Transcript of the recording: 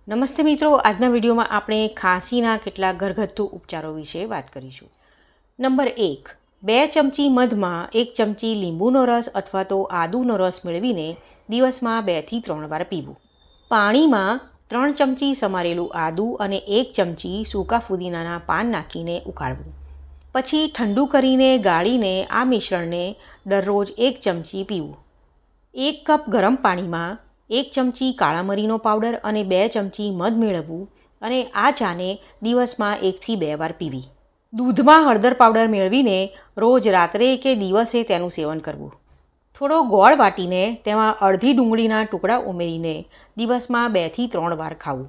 નમસ્તે મિત્રો, આજના વિડીયોમાં આપણે ખાંસીના કેટલાક ઘરગથ્થુ ઉપચારો વિશે વાત કરીશું. નંબર 1, 2 ચમચી મધમાં 1 ચમચી લીંબુનો રસ અથવા તો આદુનો રસ મેળવીને દિવસમાં 2 થી 3 વાર પીવું. પાણીમાં 3 ચમચી સમારેલું આદુ અને 1 ચમચી સૂકા ફુદીનાના પાન નાખીને ઉકાળવું. પછી ઠંડુ કરીને ગાળીને આ મિશ્રણને દરરોજ 1 ચમચી પીવું. 1 કપ ગરમ પાણીમાં 1 ચમચી કાળા મરીનો પાવડર અને 2 ચમચી મધ મેળવવું અને આ ચાને દિવસમાં 1 થી 2 વાર પીવી. દૂધમાં હળદર પાવડર મેળવીને રોજ રાત્રે કે દિવસે તેનું સેવન કરવું. થોડો ગોળ વાટીને તેમાં અડધી ડુંગળીના ટુકડા ઉમેરીને દિવસમાં 2 થી 3 વાર ખાવું.